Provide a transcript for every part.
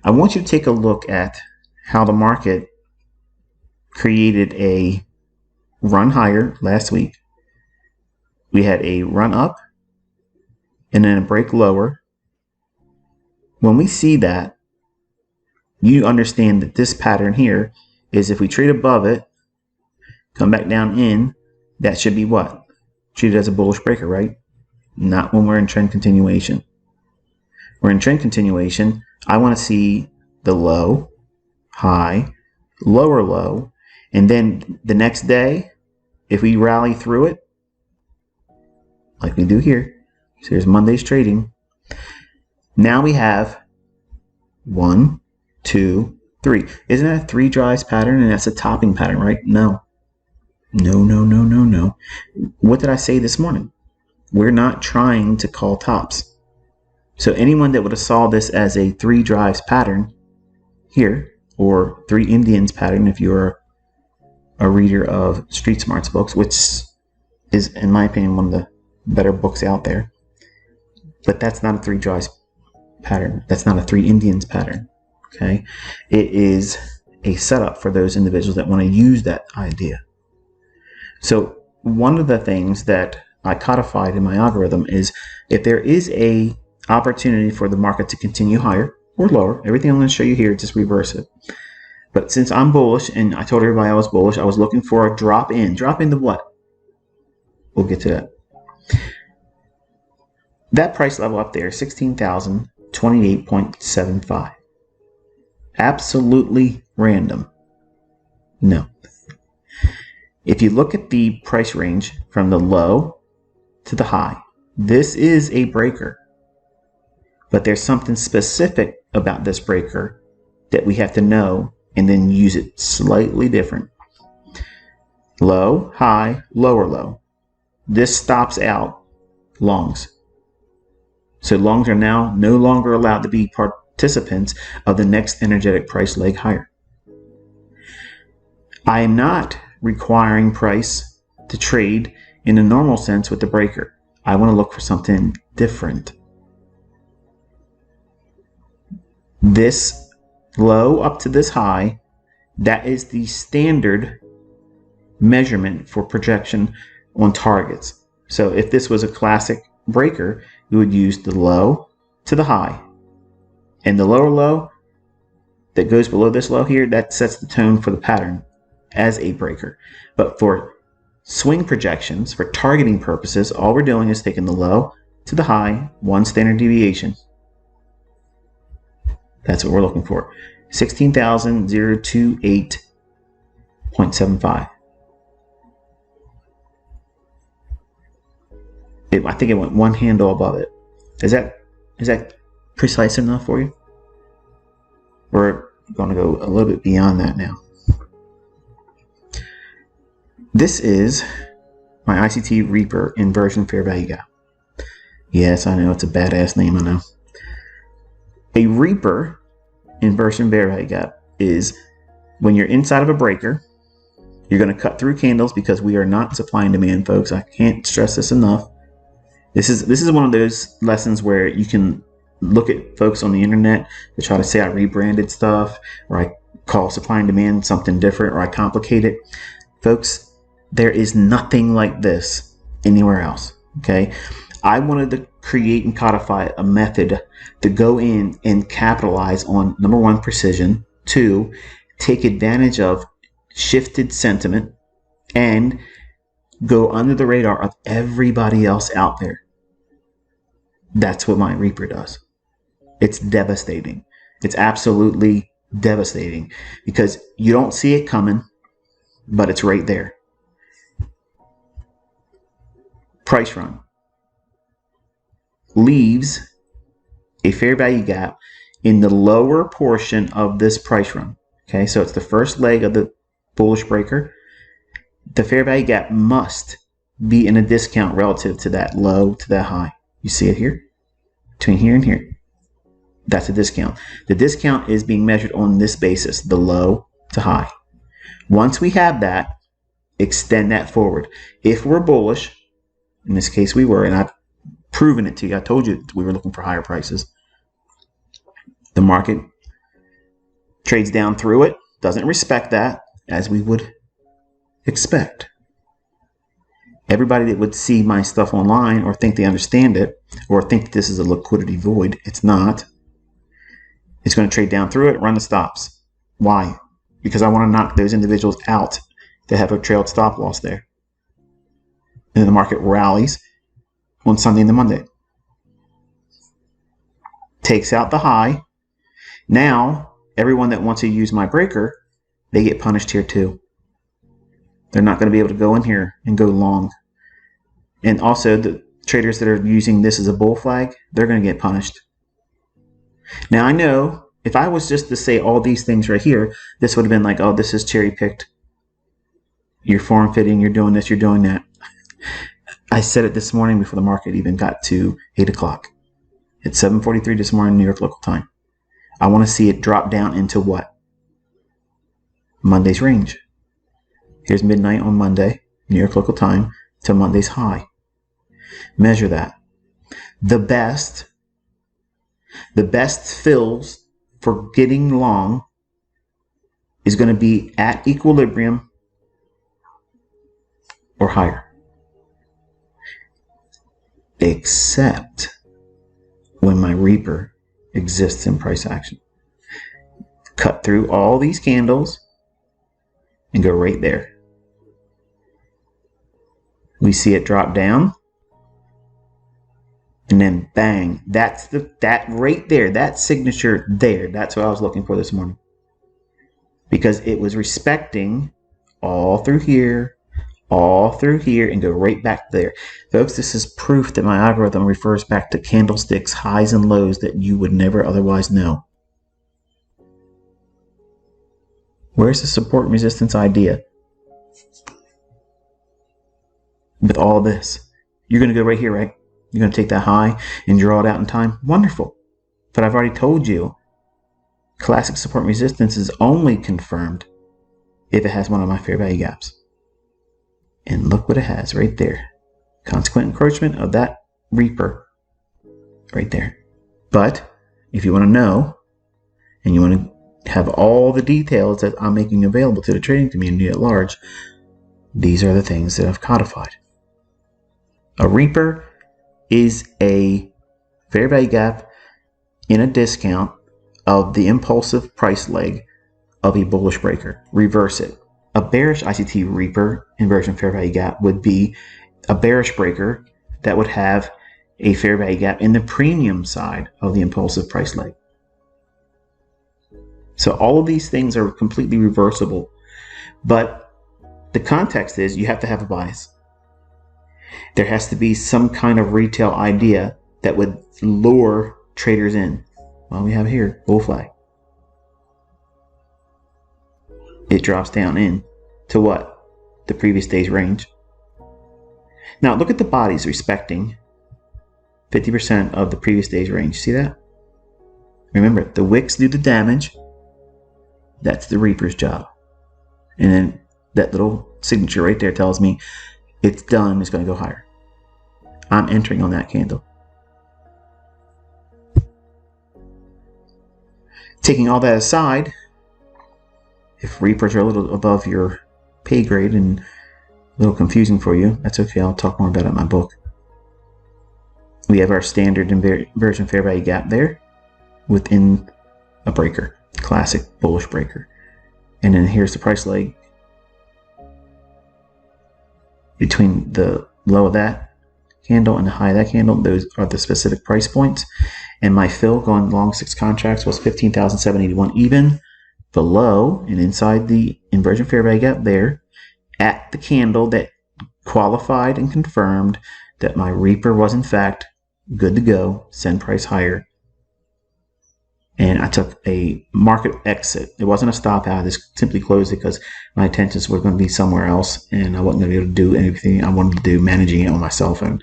I want you to take a look at how the market created a run higher last week. We had a run up and then a break lower. When we see that, you understand that this pattern here is if we trade above it, come back down in, that should be what? Treated as a bullish breaker, right? Not when we're in trend continuation. We're in trend continuation. I want to see the low, high, lower low, and then the next day, if we rally through it, like we do here, so here's Monday's trading. Now we have 1, 2, 3. Isn't that a 3 drives pattern? And that's a topping pattern, right? No. No. What did I say this morning? We're not trying to call tops. So anyone that would have saw this as a 3 drives pattern here, or 3 Indians pattern if you're a reader of Street Smarts books, which is, in my opinion, one of the better books out there. But that's not a 3 drives pattern. That's not a 3 Indians pattern. Okay? It is a setup for those individuals that want to use that idea. So one of the things that I codified in my algorithm is if there is a opportunity for the market to continue higher or lower, everything I'm going to show you here, just reverse it. But since I'm bullish, and I told everybody I was bullish, I was looking for a drop in. Drop into what? We'll get to that. That price level up there, 16,028.75. Absolutely random. No. If you look at the price range from the low to the high, this is a breaker. But there's something specific about this breaker that we have to know and then use it slightly different. Low, high, lower, low. This stops out longs. So longs are now no longer allowed to be participants of the next energetic price leg higher. I am not requiring price to trade in a normal sense with the breaker. I want to look for something different. This low up to this high, that is the standard measurement for projection on targets. So if this was a classic breaker, you would use the low to the high. And the lower low that goes below this low here, that sets the tone for the pattern as a breaker. But for swing projections, for targeting purposes, all we're doing is taking the low to the high, 1 standard deviation. That's what we're looking for. 16,028.75. I think it went 1 handle above it. Is that precise enough for you? We're going to go a little bit beyond that now. This is my ICT Reaper Inversion Fair Value Gap. Yes, I know it's a badass name, I know. A Reaper Inversion Fair Value Gap is when you're inside of a breaker, you're going to cut through candles because we are not supply and demand, folks. I can't stress this enough. This is one of those lessons where you can look at folks on the internet to try to say I rebranded stuff, or I call supply and demand something different, or I complicate it. Folks, there is nothing like this anywhere else. Okay, I wanted to create and codify a method to go in and capitalize on, number 1, precision, 2, take advantage of shifted sentiment, and go under the radar of everybody else out there. That's what my Reaper does. It's devastating. It's absolutely devastating because you don't see it coming, but it's right there. Price run leaves a fair value gap in the lower portion of this price run. Okay, so it's the first leg of the bullish breaker. The fair value gap must be in a discount relative to that low to that high. You see it here? Between here and here. That's a discount. The discount is being measured on this basis, the low to high. Once we have that, extend that forward. If we're bullish, in this case we were, and I've proven it to you. I told you we were looking for higher prices. The market trades down through it, doesn't respect that, as we would expect. Everybody that would see my stuff online or think they understand it or think this is a liquidity void, it's not. It's going to trade down through it, run the stops. Why? Because I want to knock those individuals out that have a trailed stop loss there. And then the market rallies on Sunday into Monday. Takes out the high. Now, everyone that wants to use my breaker, they get punished here too. They're not going to be able to go in here and go long. And also, the traders that are using this as a bull flag, they're going to get punished. Now, I know if I was just to say all these things right here, this would have been like, oh, this is cherry picked. You're form fitting, you're doing this, you're doing that. I said it this morning before the market even got to 8 o'clock. It's 7:43 this morning, New York local time. I want to see it drop down into what? Monday's range. Here's midnight on Monday, New York local time, to Monday's high. Measure that. The best fills for getting long is going to be at equilibrium or higher. Except when my Reaper exists in price action. Cut through all these candles and go right there. We see it drop down. And then bang. That right there, that signature there, that's what I was looking for this morning. Because it was respecting all through here, and go right back there. Folks, this is proof that my algorithm refers back to candlesticks, highs and lows that you would never otherwise know. Where's the support and resistance idea? With all this, you're going to go right here, right? You're going to take that high and draw it out in time. Wonderful. But I've already told you, classic support and resistance is only confirmed if it has one of my fair value gaps. And look what it has right there. Consequent encroachment of that Reaper right there. But if you want to know and you want to have all the details that I'm making available to the trading community at large, these are the things that I've codified. A Reaper is a fair value gap in a discount of the impulsive price leg of a bullish breaker. Reverse it. A bearish ICT Reaper inversion fair value gap would be a bearish breaker that would have a fair value gap in the premium side of the impulsive price leg. So all of these things are completely reversible, but the context is you have to have a bias. There has to be some kind of retail idea that would lure traders in. Well, we have here, bull flag. It drops down in to what? The previous day's range. Now look at the bodies respecting 50% of the previous day's range. See that? Remember, the wicks do the damage. That's the Reaper's job. And then that little signature right there tells me it's done, it's going to go higher. I'm entering on that candle. Taking all that aside, if Reapers are a little above your pay grade and a little confusing for you, that's okay. I'll talk more about it in my book. We have our standard inversion fair value gap there within a breaker, classic bullish breaker. And then here's the price leg between the low of that candle and the high of that candle. Those are the specific price points. And my fill going long 6 contracts was 15,781 even. Below and inside the inversion fair value gap there at the candle that qualified and confirmed that my Reaper was in fact good to go, send price higher. And I took a market exit. It wasn't a stop out. I just simply closed it because my intentions were going to be somewhere else and I wasn't going to be able to do anything I wanted to do managing it on my cell phone.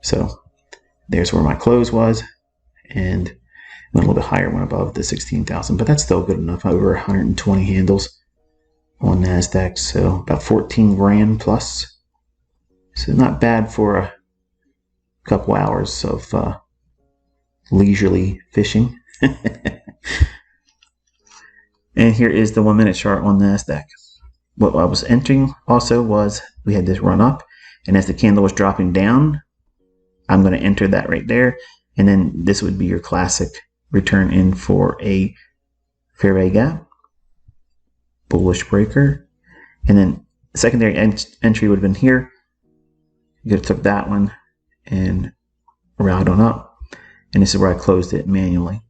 So there's where my close was, and went a little bit higher, went above the 16,000, but that's still good enough. Over 120 handles on NASDAQ, so about 14 grand plus. So not bad for a couple hours of leisurely fishing. And here is the 1 minute chart on NASDAQ. What I was entering also was we had this run up, and as the candle was dropping down, I'm going to enter that right there. And then this would be your classic return in for a fair value gap, bullish breaker, and then secondary entry would have been here. You could have took that one and round on up, and this is where I closed it manually.